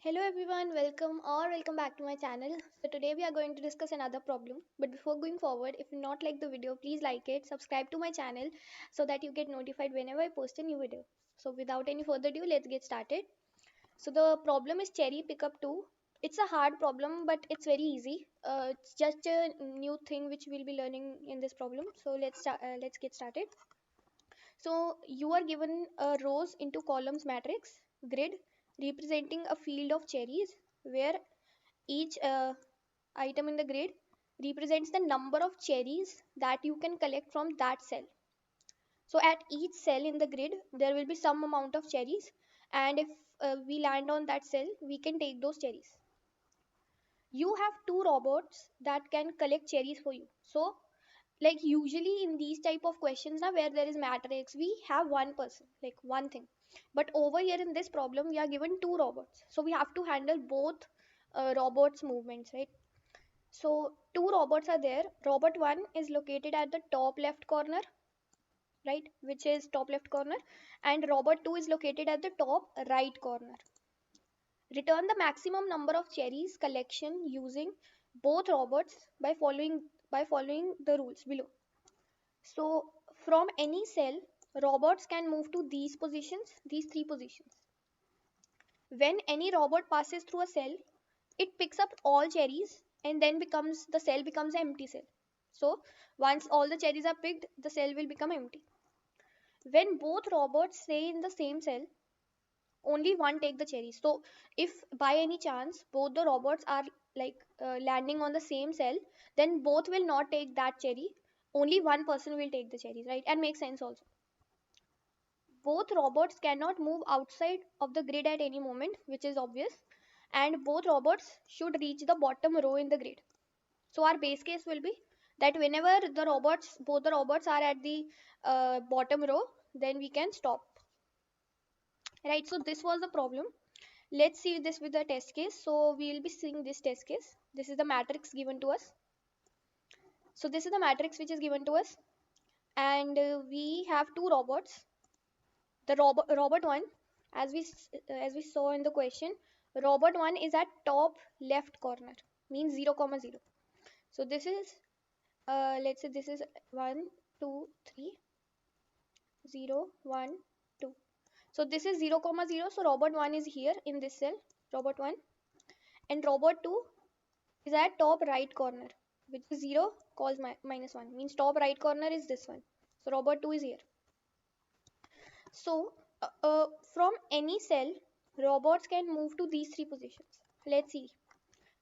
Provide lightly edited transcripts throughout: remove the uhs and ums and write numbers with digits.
Hello everyone, welcome back to my channel. So today we are going to discuss another problem. But before going forward, if you not like the video, please like it, subscribe to my channel so that you get notified whenever I post a new video. So without any further ado, let's get started. So the problem is cherry pickup 2. It's a hard problem, but it's very easy. It's just a new thing which we'll be learning in this problem. So let's get started. So you are given a rows into columns matrix grid representing a field of cherries where each item in the grid represents the number of cherries that you can collect from that cell. So at each cell in the grid there will be some amount of cherries, and if we land on that cell we can take those cherries. You have two robots that can collect cherries for you. So like usually in these type of questions now where there is matrix we have one person, like one thing, but over here in this problem we are given two robots, so we have to handle both robots movements, right? So two robots are there. Robot 1 is located at the top left corner, right, which is top left corner, and robot 2 is located at the top right corner. Return the maximum number of cherries collection using both robots by following the rules below. So from any cell, robots can move to these positions, these three positions. When any robot passes through a cell, it picks up all cherries and then becomes the cell becomes an empty cell. So once all the cherries are picked, the cell will become empty. When both robots stay in the same cell, only one take the cherries. So if by any chance both the robots are landing on the same cell, then both will not take that cherry. Only one person will take the cherries, right? And makes sense also. Both robots cannot move outside of the grid at any moment, which is obvious, and both robots should reach the bottom row in the grid. So our base case will be that whenever both the robots are at the bottom row, then we can stop, right? So this was the problem. Let's see this with the test case. So we will be seeing this test case. This is the matrix given to us. So this is the matrix which is given to us, and we have two robots. The robot 1, as we saw in the question, robot 1 is at top left corner, means 0 comma 0. So this is let's say this is 1 2 3 0 1 2. So this is 0 comma 0. So robot 1 is here in this cell, robot 1, and robot 2 is at top right corner, which is 0 calls minus 1, means top right corner is this one. So robot 2 is here. So from any cell, robots can move to these three positions. Let's see.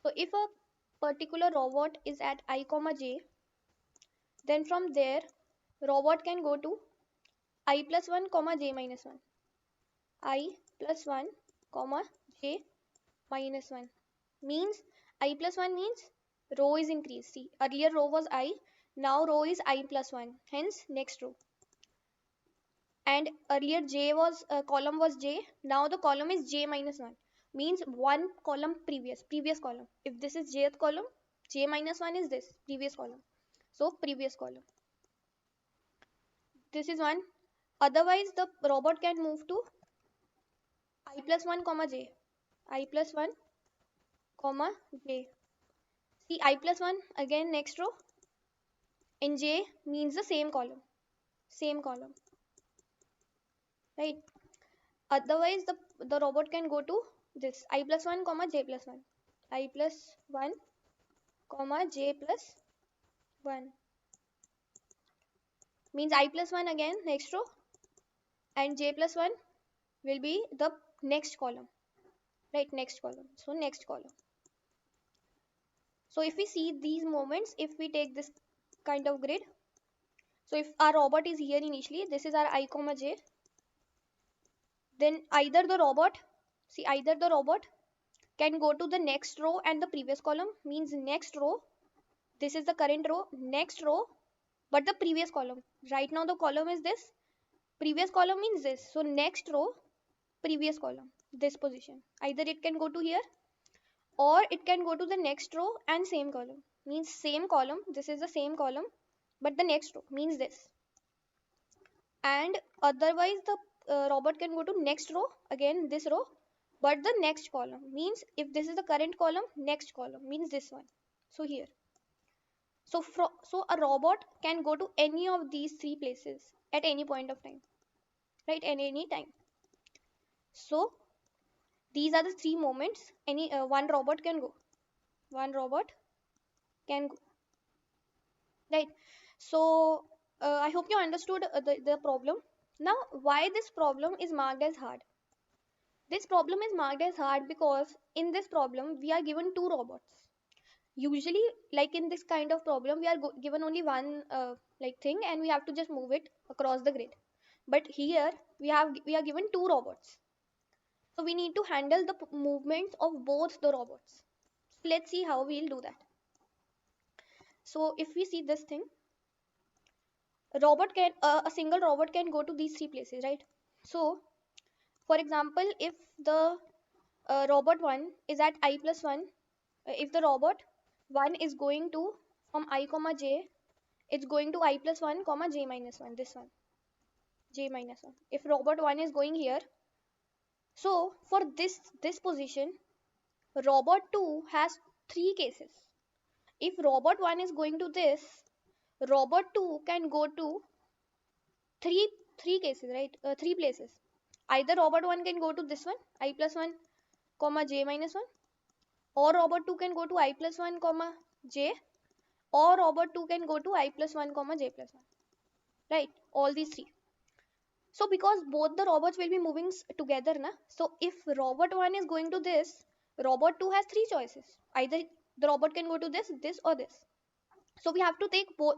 So if a particular robot is at I comma j, then from there robot can go to I plus 1 comma j minus 1. I plus 1 comma j minus 1 means I plus 1 means row is increased. See, earlier row was I, now row is I plus 1, hence next row. And earlier j was column was j, now the column is j minus 1, means one column previous column. If this is jth column, j minus 1 is this previous column, so previous column. This is one. Otherwise the robot can move to I plus 1 comma j, I plus 1 comma j. See, I plus 1 again next row, and j means the same column, right? Otherwise the robot can go to this I plus 1 comma j plus 1, I plus 1 comma j plus 1, means I plus 1 again next row, and j plus 1 will be the next column, right? Next column, so next column. So if we see these moments, if we take this kind of grid, so if our robot is here initially, this is our I comma j, then either the robot can go to the next row and the previous column, means next row, this is the current row, next row, but the previous column. Right now the column is this, previous column means this, so next row, previous column, this position. Either it can go to here or it can go to the next row and same column, means same column, this is the same column, but the next row means this. And otherwise the robot can go to next row, again this row, but the next column means if this is the current column, next column means this one. So here, so a robot can go to any of these three places at any point of time, right? At any time. So these are the three moments any one robot can go. One robot can go, right? So I hope you understood the problem. Now, why this problem is marked as hard? This problem is marked as hard because in this problem we are given two robots. Usually, like in this kind of problem, we are given only one like thing, and we have to just move it across the grid. But here we are given two robots, so we need to handle the movements of both the robots. So let's see how we'll do that. So if we see this thing, a single robot can go to these three places, right? So for example, if the robot 1 is at I plus 1, if the robot 1 is going to from I comma j, it's going to I plus 1 comma j minus 1, this one, j minus 1. If robot 1 is going here, so for this position, robot 2 has three cases. If robot 1 is going to this, robot 2 can go to three cases, right? Three places. Either robot 1 can go to this one, I plus 1 comma j minus 1, or robot 2 can go to I plus 1 comma j, or robot 2 can go to I plus 1 comma j plus 1, right? All these three. So because both the robots will be moving together, na? So if robot 1 is going to this, robot 2 has three choices. Either the robot can go to this or this. So we have to take both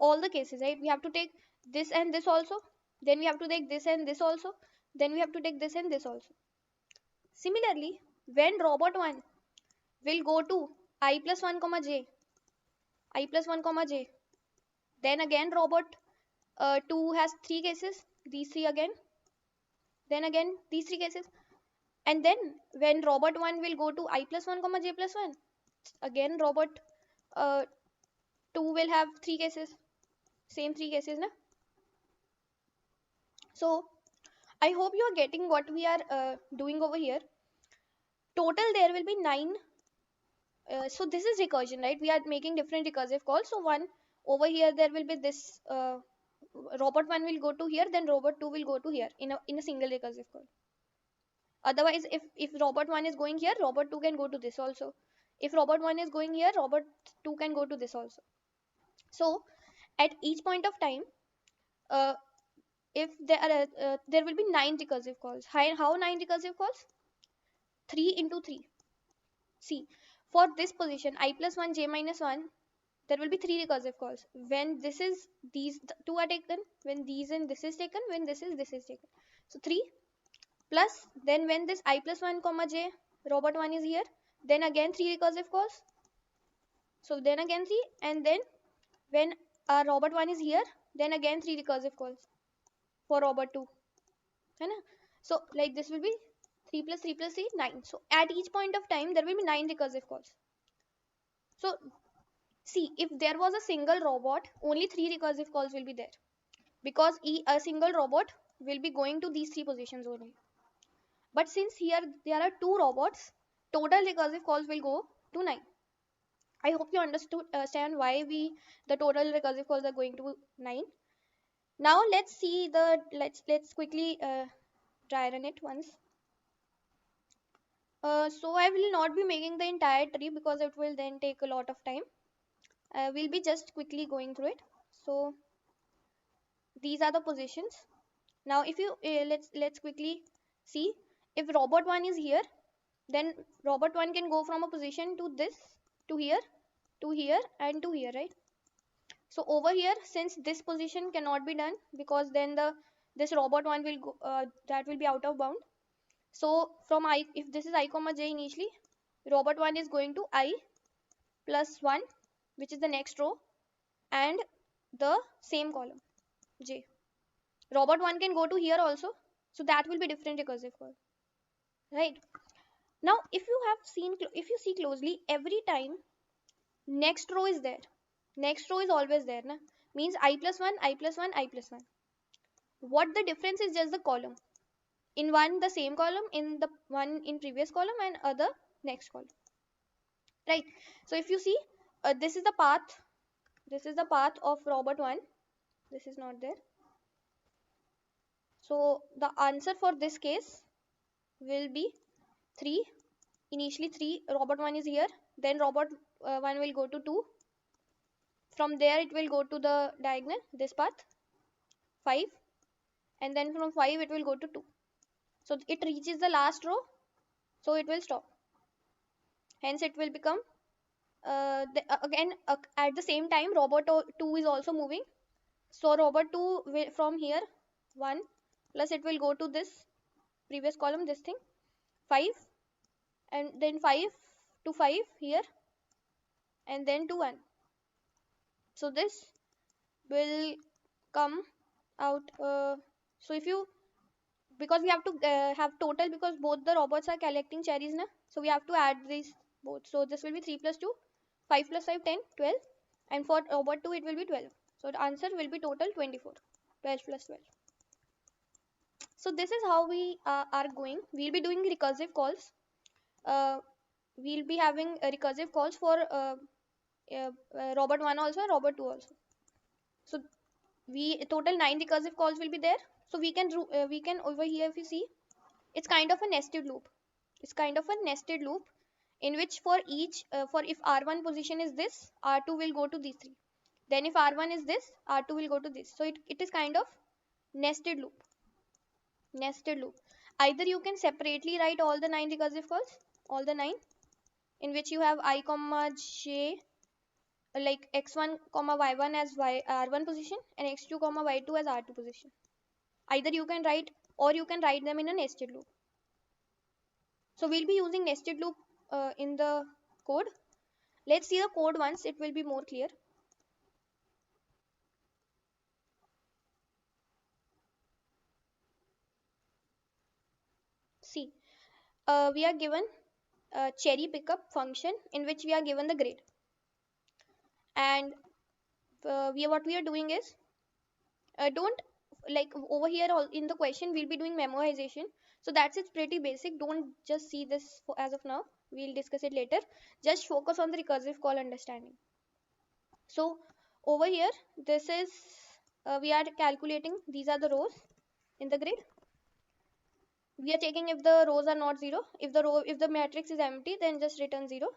all the cases, right? We have to take this and this also, then we have to take this and this also, then we have to take this and this also. Similarly, when robot 1 will go to I plus 1 comma j, I plus 1 comma j, then again robot 2 has three cases, these three again, then again these three cases, and then when robot 1 will go to I plus 1 comma j plus 1, again robot uh, 2 will have three cases, same three cases, na? So I hope you are getting what we are doing over here. Total there will be 9. So this is recursion, right? We are making different recursive calls. So one over here there will be this robot 1 will go to here, then robot 2 will go to here in a single recursive call. Otherwise, if robot 1 is going here, robot 2 can go to this also. If robot 1 is going here, robot 2 can go to this also. So at each point of time, uh, if there will be 9 recursive calls. How 9 recursive calls? 3 into 3. See, for this position I plus 1 j minus 1, there will be 3 recursive calls. When these two are taken, when these and this is taken, when this is taken. So 3 plus, then when this I plus 1 comma j robot 1 is here, then again 3 recursive calls. So then again 3, and then when robot 1 is here, then again 3 recursive calls for robot 2. Hai na? So like this will be 3 plus 3 plus 3, 9. So at each point of time, there will be 9 recursive calls. So see, if there was a single robot, only 3 recursive calls will be there. Because a single robot will be going to these three positions only. But since here there are two robots, total recursive calls will go to 9. I hope you understand why the total recursive calls are going to 9. Now let's see let's quickly try run it once. So I will not be making the entire tree because it will then take a lot of time. We'll be just quickly going through it. So these are the positions. Now if you let's quickly see, if robot 1 is here, then robot 1 can go from a position to this, to here, to here, and to here, right? So over here, since this position cannot be done because then this robot 1 will go that will be out of bound. So from I, if this is I comma j initially, robot 1 is going to I plus 1, which is the next row, and the same column j. Robot 1 can go to here also, so that will be different recursive call, right? Now if you see closely, every time next row is there, next row is always there, na? Means I plus 1, I plus 1, I plus 1. What the difference is just the column. in one the same column, in the one in previous column, and other next column, right? So if you see, this is the path, this is the path of robot 1, this is not there. So the answer for this case will be 3. Initially 3, robot 1 is here, then robot 1 will go to 2, from there it will go to the diagonal, this path, 5, and then from 5 it will go to 2. So it reaches the last row, so it will stop. Hence it will become again at the same time robot 2 is also moving. So robot 2 will, from here 1 plus it will go to this previous column, this thing 5, and then 5 to 5 here, and then to 1. So this will come out. So if you, because we have to have total, because both the robots are collecting cherries now, so we have to add these both. So this will be 3 plus 2, 5 plus 5, 10, 12, and for robot 2 it will be 12. So the answer will be total 24, 12 plus 12. So this is how we are going. We'll be doing recursive calls. We'll be having recursive calls for robot 1 also, robot 2 also. So we total 9 recursive calls will be there. So we can over here, if you see, it's kind of a nested loop. It's kind of a nested loop in which for each for if R1 position is this, R2 will go to these 3. Then if R1 is this, R2 will go to this. So it is kind of nested loop. Nested loop. Either you can separately write all the 9 recursive calls, all the 9, in which you have I comma j, like x1 comma y1 as r1 position and x2 comma y2 as r2 position. Either you can write, or you can write them in a nested loop. So we'll be using nested loop in the code. Let's see the code once, it will be more clear. See, we are given a cherry pickup function in which we are given the grade, and what we are doing is, don't, like over here in the question we'll be doing memoization, so that's it's pretty basic. Don't just see this as of now, we'll discuss it later. Just focus on the recursive call understanding. So over here, this is we are calculating, these are the rows in the grid. We are checking if the rows are not 0. If the matrix is empty, then just return 0.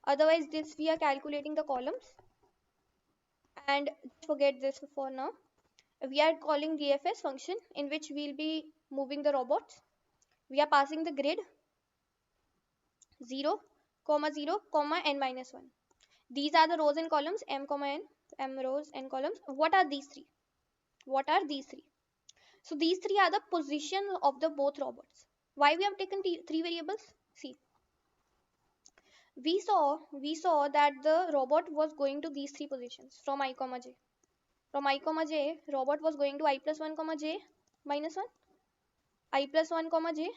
Otherwise this we are calculating the columns, and forget this for now. We are calling DFS function in which we'll be moving the robots. We are passing the grid 0, 0, n minus 1. These are the rows and columns, m, n, m rows and columns. What are these 3? What are these 3? So these 3 are the position of the both robots. Why we have taken 3 variables? See, we saw that the robot was going to these 3 positions from I comma j. From I comma j, robot was going to I plus 1 comma j minus 1, I plus 1 comma j,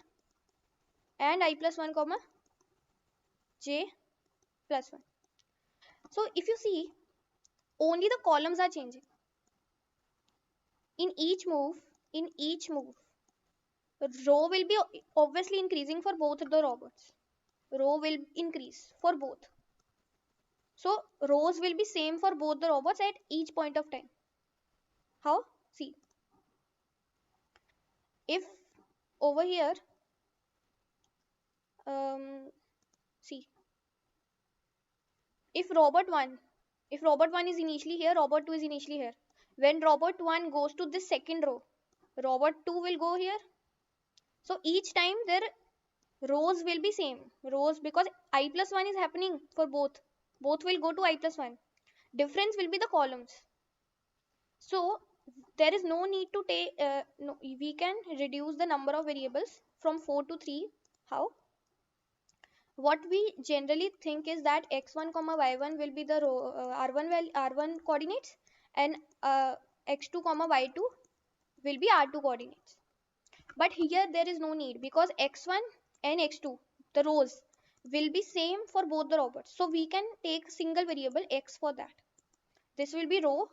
and I plus 1 comma j plus 1. So if you see, only the columns are changing. In each move, row will be obviously increasing for both the robots. Row will increase for both. So rows will be same for both the robots at each point of time. How? See, if over here, see, if robot 1 is initially here, robot 2 is initially here. When robot 1 goes to this second row, robot 2 will go here. So each time their rows will be same. Rows, because I plus 1 is happening for both. Both will go to I plus 1. Difference will be the columns. So there is no need to take, no, we can reduce the number of variables from 4 to 3. How? What we generally think is that x1 comma y1 will be the row, r1 coordinates, and x2 comma y2 will be r2 coordinates. But here there is no need, because x1 and x2, the rows, will be same for both the robots. So we can take single variable x for that. This will be row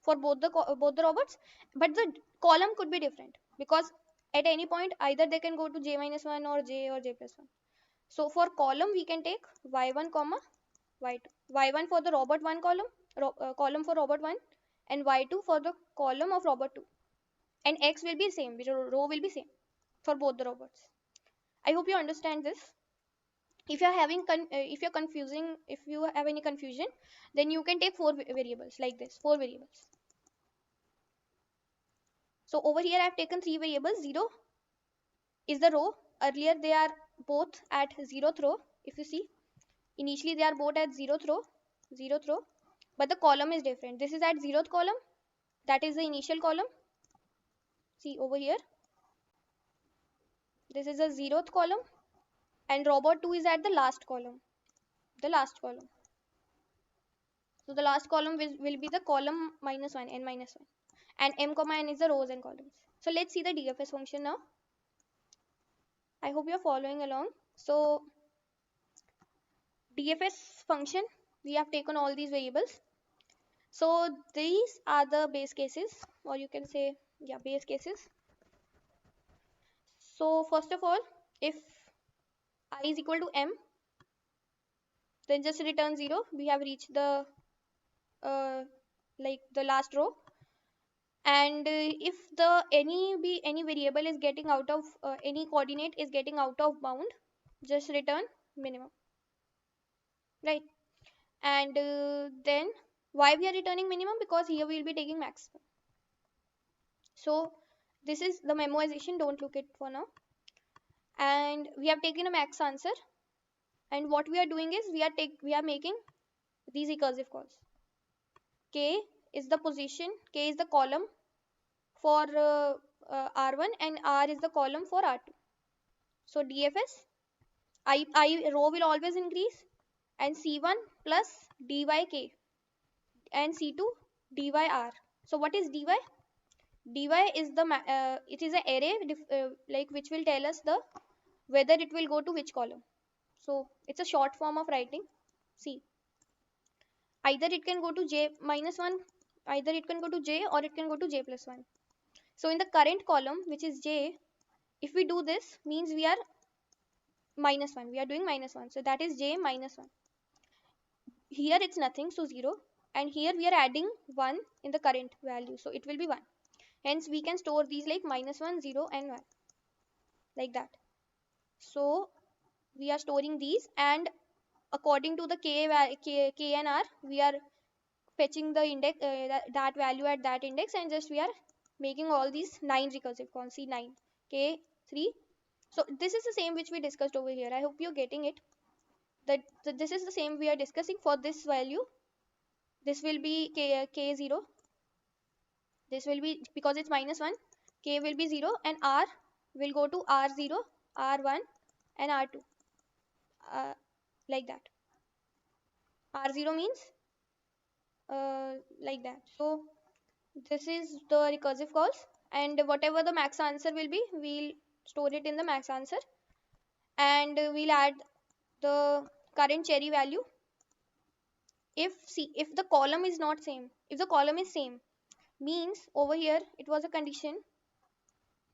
for both the robots, but the column could be different, because At any point, either they can go to j minus 1 or j plus 1. So for column, we can take y1 comma y2. y1 for the robot 1 column, column for robot 1, and y2 for the column of robot 2. And x will be same, row will be same for both the robots. I hope you understand this. If you are having if you're confusing, if you have any confusion, then you can take four variables like this, four variables. So over here I have taken three variables. 0 is the row. Earlier they are both at 0th row. If you see, initially they are both at 0th row, but the column is different. This is at 0th column, that is the initial column. See over here, this is a 0th column, and robot 2 is at the last column, the last column. So the last column will be the column minus 1, n minus 1, and m comma n is the rows and columns. So let's see the DFS function now. I hope you're following along. So DFS function, we have taken all these variables. So these are the base cases, or you can say, yeah, base cases. So first of all, if I is equal to m, then just return 0. We have reached the like the last row. And if the any variable is getting out of any coordinate is getting out of bound, just return minimum, right? And then why we are returning minimum? Because here we will be taking maximum. So this is the memoization, don't look it for now. And we have taken a max answer, and what we are doing is we are making these recursive calls. K is the position, K is the column for R1, and R is the column for R2. So DFS, I row will always increase, and C1 plus dyk and C2 dyr. So what is dy? Dy is the it is an array like which will tell us the whether it will go to which column. So it's a short form of writing. See, either it can go to j minus 1, either it can go to j, or it can go to j plus 1. So in the current column, which is j, if we do this, means we are minus 1. We are doing minus 1. So that is j minus 1. Here it's nothing, so 0. And here we are adding 1 in the current value. So it will be 1. Hence we can store these like minus 1, 0 and 1. Like that. So we are storing these, and according to the k and r, we are fetching the index that value at that index, and just we are making all these 9 recursive calls. See, 9 k3. So this is the same which we discussed over here. I hope you're getting it, that this is the same we are discussing. For this value, this will be k0, this will be, because it's minus 1, k will be 0, and r will go to r0, r1 and r2, like that. R0 means like that. So this is the recursive calls, and whatever the max answer will be, we'll store it in the max answer, and we'll add the current cherry value. If the column is not same, if the column is same, means over here it was a condition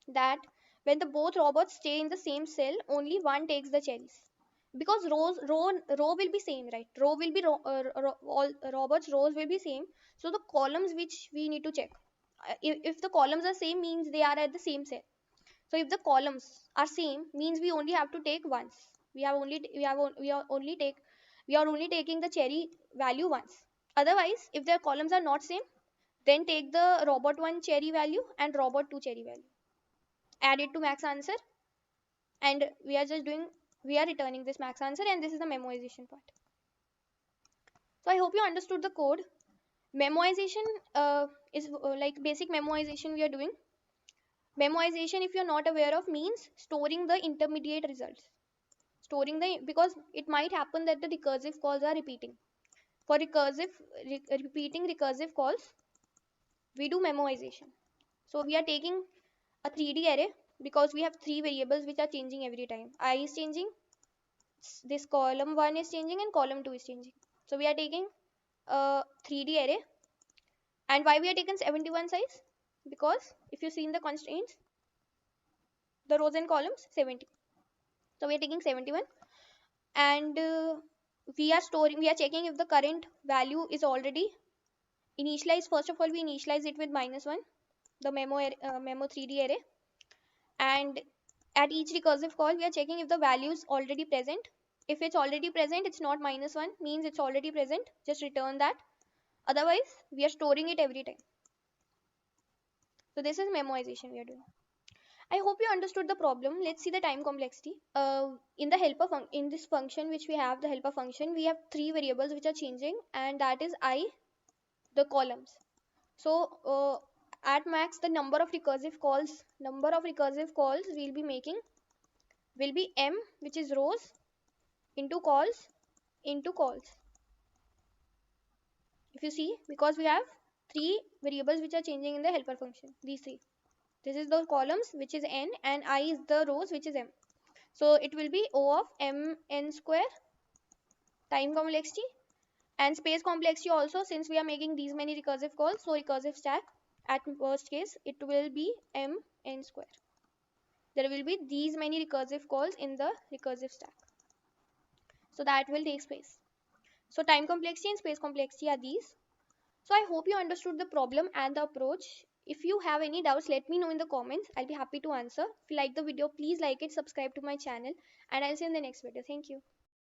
that when the both robots stay in the same cell, only one takes the cherries, because row will be same, right? Row will be all robots rows will be same. So the columns which we need to check, if the columns are same, means they are at the same cell. So if the columns are same, means we only have to take once. We are only taking the cherry value once. Otherwise, if their columns are not same, then take the robot 1 cherry value and robot 2 cherry value, add it to max answer, and we are returning this max answer, and this is the memoization part. So I hope you understood the code. Memoization is like basic memoization we are doing. Memoization, if you're not aware of, means storing the intermediate results. Because it might happen that the recursive calls are repeating. For repeating recursive calls, we do memoization. So we are taking a 3D array, because we have three variables which are changing every time. I is changing, this column 1 is changing, and column 2 is changing. So we are taking a 3D array. And why we are taking 71 size? Because if you see in the constraints, the rows and columns 70. So we are taking 71, and we are checking if the current value is already initialized. First of all, we initialize it with -1, the memo 3D array, and at each recursive call we are checking if the value is already present. If it's already present, it's not -1, means it's already present, just return that. Otherwise we are storing it every time. So this is memoization we are doing. I hope you understood the problem. Let's see the time complexity. In the helper in this function which we have, the helper function, we have three variables which are changing, and that is I, the columns. So at max, the number of recursive calls we'll be making will be m, which is rows, into calls, into calls. If you see, because we have three variables which are changing in the helper function, these three. This is the columns which is n, and I is the rows which is m. So it will be O of m n square time complexity, and space complexity also, since we are making these many recursive calls, so recursive stack, at worst case it will be m n square. There will be these many recursive calls in the recursive stack, so that will take space. So time complexity and space complexity are these. So I hope you understood the problem and the approach. If you have any doubts, let me know in the comments. I'll be happy to answer. If you like the video, please like it, subscribe to my channel, and I'll see you in the next video. Thank you.